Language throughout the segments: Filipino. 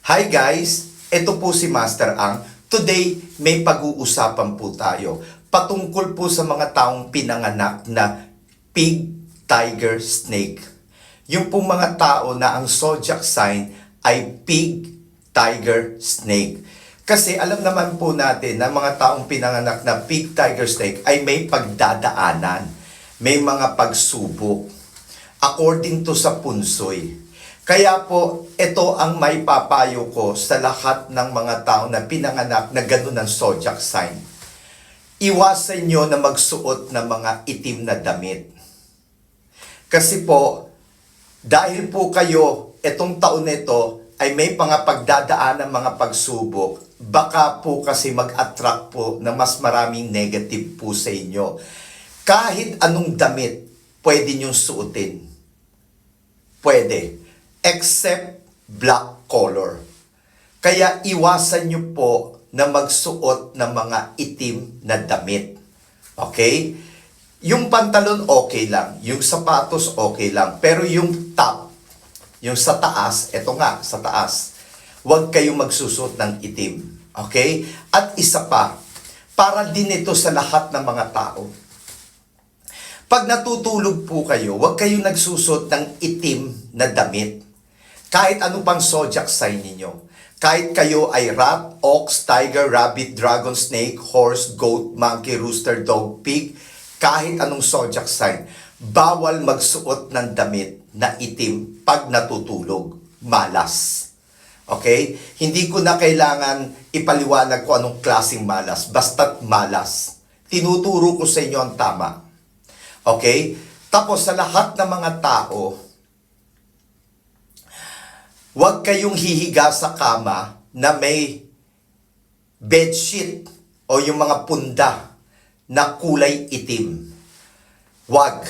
Hi guys! Ito po si Master Ang. Today, may pag-uusapan po tayo patungkol po sa mga taong pinanganak na pig, tiger, snake. Yung pong mga tao na ang zodiac sign ay pig, tiger, snake. Kasi alam naman po natin na mga taong pinanganak na pig, tiger, snake ay may pagdadaanan, may mga pagsubok according to sa punsoy. Kaya po, ito ang may papayo ko sa lahat ng mga tao na pinanganak na ganun ang zodiac sign. Iwasan nyo na magsuot ng mga itim na damit. Kasi po, dahil po kayo, itong taon na ito, ay may mga pagdadaan ng mga pagsubok, baka po kasi mag-attract po na mas maraming negative po sa inyo. Kahit anong damit, pwede nyong suotin. Pwede. Except black color. Kaya iwasan nyo po na magsuot ng mga itim na damit. Okay? Yung pantalon okay lang, yung sapatos okay lang, pero yung top, yung sa taas, eto nga, sa taas, huwag kayong magsusuot ng itim. Okay? At isa pa, para din ito sa lahat ng mga tao. Pag natutulog po kayo, huwag kayong nagsusuot ng itim na damit. Kahit ano pang zodiac sign ninyo. Kahit kayo ay rat, ox, tiger, rabbit, dragon, snake, horse, goat, monkey, rooster, dog, pig, kahit anong zodiac sign, bawal magsuot ng damit na itim pag natutulog. Malas. Okay? Hindi ko na kailangan ipaliwanag kung anong klaseng malas. Basta't malas. Tinuturo ko sa inyo ang tama. Okay? Tapos sa lahat ng mga tao, huwag kayong hihiga sa kama na may bedsheet o yung mga punda na kulay itim. Huwag.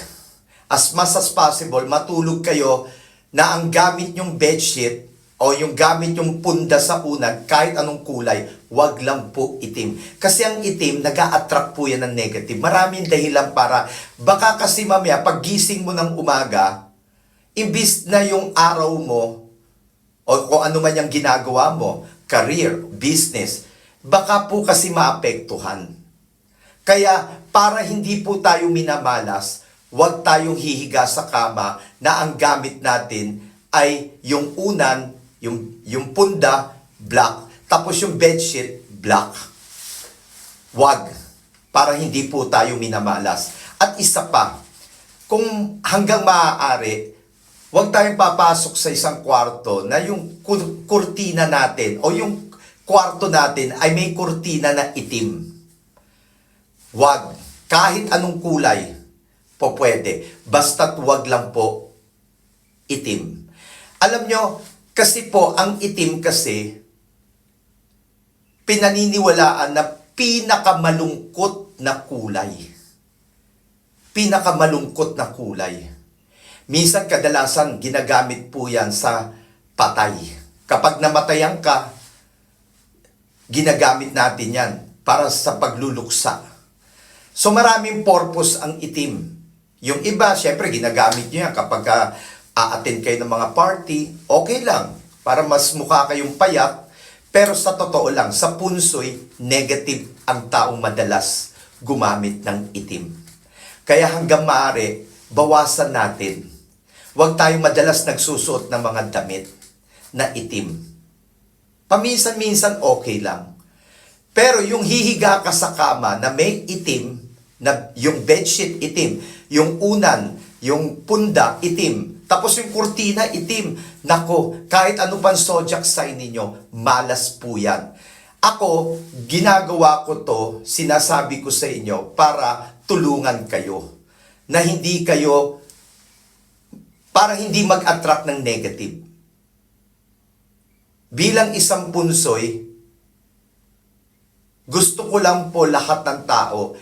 As much as possible, matulog kayo na ang gamit yung bedsheet o yung gamit yung punda sa unan, kahit anong kulay, huwag lang po itim. Kasi ang itim, nag-a-attract po yan ng negative. Maraming dahilan para, baka kasi mamaya, pag gising mo ng umaga, imbis na yung araw mo, o kung ano man yung ginagawa mo, career, business, baka po kasi maapektuhan. Kaya para hindi po tayo minamalas, huwag tayong hihiga sa kama na ang gamit natin ay yung unan, yung punda, black, tapos yung bedsheet, black. Huwag, para hindi po tayo minamalas. At isa pa, kung hanggang maaari, huwag tayong papasok sa isang kwarto na yung kurtina natin o yung kwarto natin ay may kurtina na itim. Huwag. Kahit anong kulay po pwede. Basta't huwag lang po itim. Alam nyo, kasi po ang itim kasi pinaniniwalaan na pinakamalungkot na kulay. Pinakamalungkot na kulay. Minsan kadalasan ginagamit po yan sa patay. Kapag namatayan ka, ginagamit natin yan para sa pagluluksa. So maraming purpose ang itim. Yung iba, syempre ginagamit nyo yan kapag a-attend kayo ng mga party, okay lang, para mas mukha kayong payat. Pero sa totoo lang, sa punsoy, negative ang taong madalas gumamit ng itim. Kaya hanggang maaari, bawasan natin. Huwag tayong madalas nagsusuot ng mga damit na itim. Paminsan-minsan okay lang. Pero yung hihiga ka sa kama na may itim, na yung bedsheet itim, yung unan, yung punda itim, tapos yung kurtina itim, nako, kahit ano pang zodiac sign ninyo, malas po yan. Ako, ginagawa ko to, sinasabi ko sa inyo, para tulungan kayo. Na hindi kayo para hindi mag-attract ng negative. Bilang isang punsoy, gusto ko lang po lahat ng tao,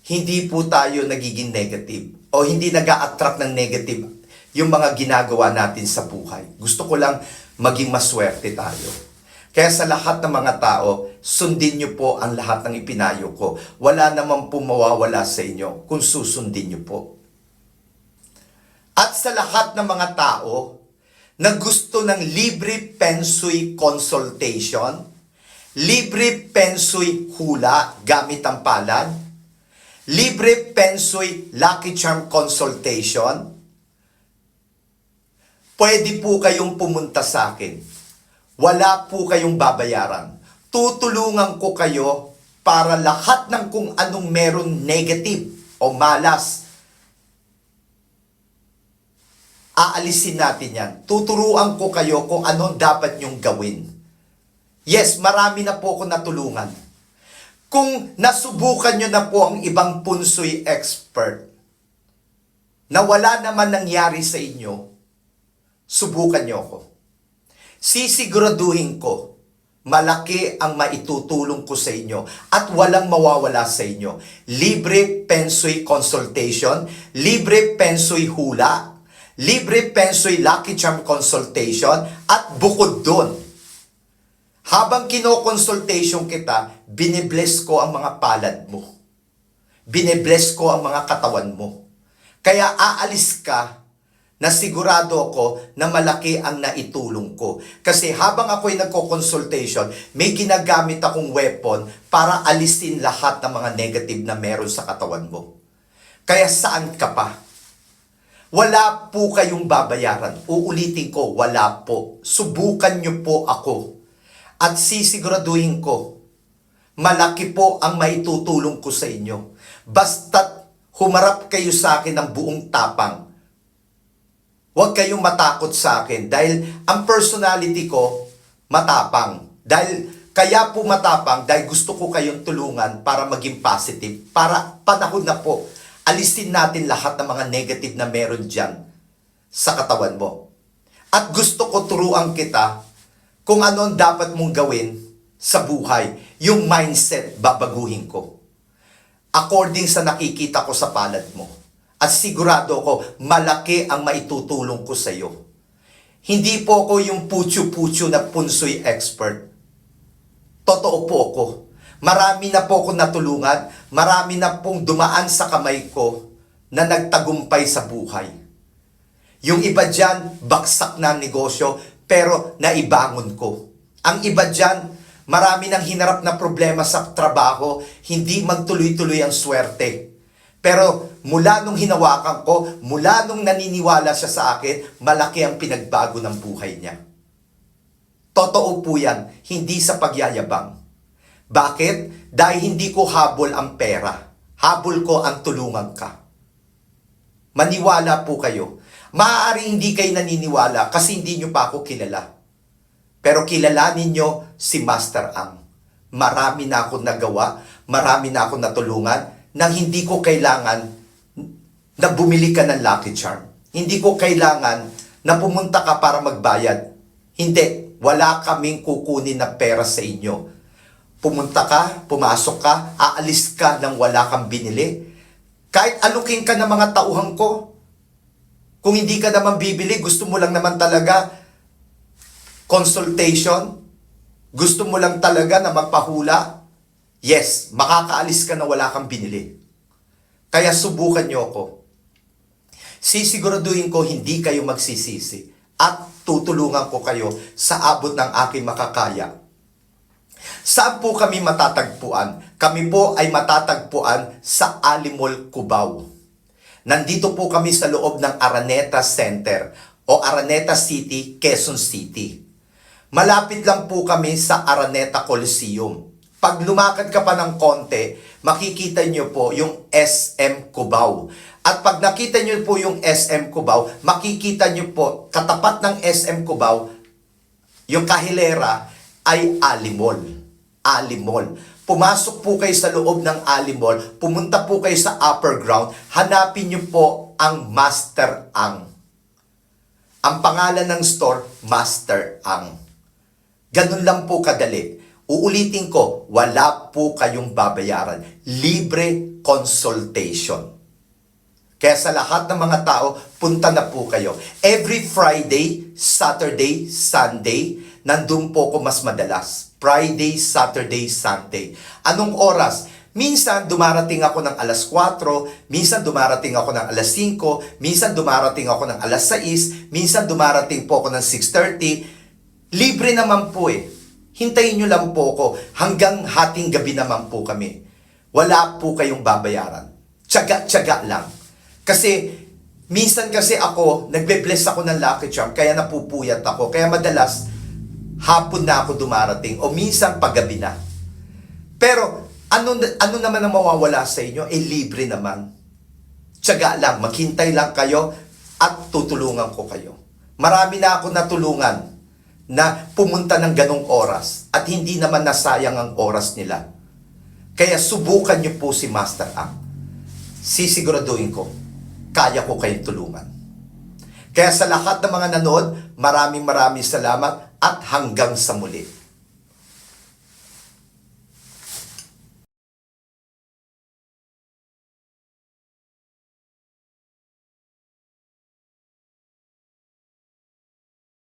hindi po tayo nagiging negative o hindi nag-a-attract ng negative yung mga ginagawa natin sa buhay. Gusto ko lang maging maswerte tayo. Kaya sa lahat ng mga tao, sundin nyo po ang lahat ng ipinayo ko. Wala naman po mawawala sa inyo kung susundin nyo po. At sa lahat ng mga tao na gusto ng libre Feng Shui consultation, libre Feng Shui hula gamit ang palad, libre Feng Shui Lucky Charm consultation, pwede po kayong pumunta sa akin. Wala po kayong babayaran. Tutulungan ko kayo para lahat ng kung anong meron negative o malas, aalisin natin yan. Tuturuan ko kayo kung ano dapat nyong gawin. Yes, marami na po ako natulungan. Kung nasubukan nyo na po ang ibang Feng Shui expert na wala naman nangyari sa inyo, subukan nyo ako. Sisiguraduhin ko, malaki ang maitutulong ko sa inyo at walang mawawala sa inyo. Libre Feng Shui consultation, libre Feng Shui hula, libre Feng Shui Lucky Charm consultation, at bukod doon, habang kino-consultation kita, binibless ko ang mga palad mo. Binibless ko ang mga katawan mo. Kaya aalis ka na sigurado ako na malaki ang naitulong ko. Kasi habang ako'y nagko-consultation, may ginagamit akong weapon para alisin lahat ng mga negative na meron sa katawan mo. Kaya saan ka pa? Wala po kayong babayaran. Uulitin ko, wala po. Subukan nyo po ako. At sisiguraduhin ko, malaki po ang maitutulong ko sa inyo. Basta't humarap kayo sa akin ng buong tapang. Huwag kayong matakot sa akin dahil ang personality ko matapang. Dahil kaya po matapang dahil gusto ko kayong tulungan para maging positive. Para panahon na po, alisin natin lahat ng mga negative na meron dyan sa katawan mo. At gusto ko turuan kita kung ano ang dapat mong gawin sa buhay. Yung mindset, babaguhin ko. According sa nakikita ko sa palad mo. At sigurado ko, malaki ang maitutulong ko sa iyo. Hindi po ako yung putyo-putyo na Feng Shui expert. Totoo po ako. Marami na po ako natulungan. Marami na pong dumaan sa kamay ko na nagtagumpay sa buhay. Yung iba dyan, baksak na ang negosyo, pero naibangon ko. Ang iba dyan, marami nang hinarap na problema sa trabaho, hindi magtuloy-tuloy ang swerte. Pero mula nung hinawakan ko, mula nung naniniwala siya sa akin, malaki ang pinagbago ng buhay niya. Totoo po yan, hindi sa pagyayabang. Bakit? Dahil hindi ko habol ang pera. Habol ko ang tulungan ka. Maniwala po kayo. Maaari hindi kayo naniniwala kasi hindi nyo pa ako kilala. Pero kilalanin nyo si Master Ang. Marami na akong nagawa, marami na akong natulungan nang hindi ko kailangan na bumili ka ng Lucky Charm. Hindi ko kailangan na pumunta ka para magbayad. Hindi, wala kaming kukunin na pera sa inyo. Pumunta ka, pumasok ka, aalis ka nang wala kang binili. Kahit alukin ka ng mga tauhan ko, kung hindi ka naman bibili, gusto mo lang naman talaga consultation, gusto mo lang talaga na magpahula, yes, makakaalis ka na wala kang binili. Kaya subukan nyo ako. Sisiguraduhin ko hindi kayo magsisisi at tutulungan ko kayo sa abot ng aking makakaya. Saan po kami matatagpuan? Kami po ay matatagpuan sa Alimol, Cubao. Nandito po kami sa loob ng Araneta Center o Araneta City, Quezon City. Malapit lang po kami sa Araneta Coliseum. Pag lumakad ka pa ng konti, makikita nyo po yung SM Cubao. At pag nakita nyo po yung SM Cubao, makikita nyo po, katapat ng SM Cubao, yung kahilera ay Alimol. Alimol. Pumasok po kayo sa loob ng Alimol, pumunta po kayo sa upper ground, hanapin nyo po ang Master Ang. Ang pangalan ng store, Master Ang. Ganun lang po kadali. Uulitin ko, wala po kayong babayaran. Libre consultation. Kaya sa lahat ng mga tao, punta na po kayo. Every Friday, Saturday, Sunday, nandun po ko mas madalas. Friday, Saturday, Sunday. Anong oras? Minsan, dumarating ako ng alas 4, minsan dumarating ako ng alas 5, minsan dumarating ako ng alas 6, minsan dumarating po ako ng 6:30. Libre naman po eh. Hintayin nyo lang po ako. Hanggang hating gabi naman po kami. Wala po kayong babayaran. Tiyaga-tiyaga lang. Kasi, minsan kasi ako, nagbe-bless ako ng Lucky Charm, kaya napupuyat ako. Kaya madalas, hapon na ako dumarating o minsan paggabi na. Pero, ano naman ang mawawala sa inyo? Eh, libre naman. Tiyaga lang, maghintay lang kayo at tutulungan ko kayo. Marami na ako natulungan na pumunta ng ganong oras at hindi naman nasayang ang oras nila. Kaya subukan niyo po si Master Ang. Sisiguraduhin ko, kaya ko kayong tulungan. Kaya sa lahat ng mga nanood, maraming salamat at hanggang sa muli.